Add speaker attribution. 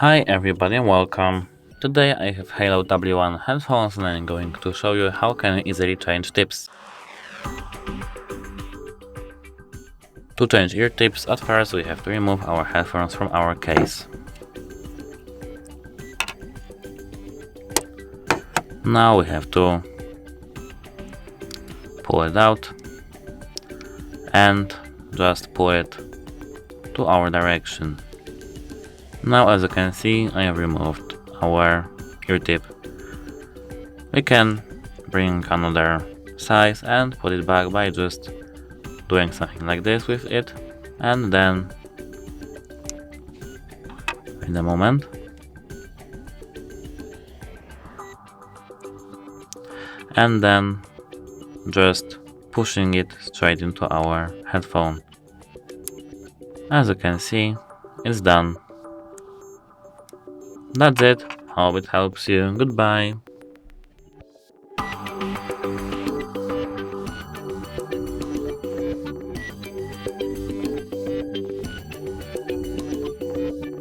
Speaker 1: Hi everybody and welcome. Today I have Haylou W1 headphones and I'm going to show you how can you easily change tips. To change ear tips, at first we have to remove our headphones from our case. Now we have to pull it out and just pull it to our direction. Now as you can see, I have removed our ear tip. We can bring another size and put it back by just doing something like this with it, and then in a moment and then just pushing it straight into our headphone. As you can see, it's done. That's it. Hope it helps you. Goodbye.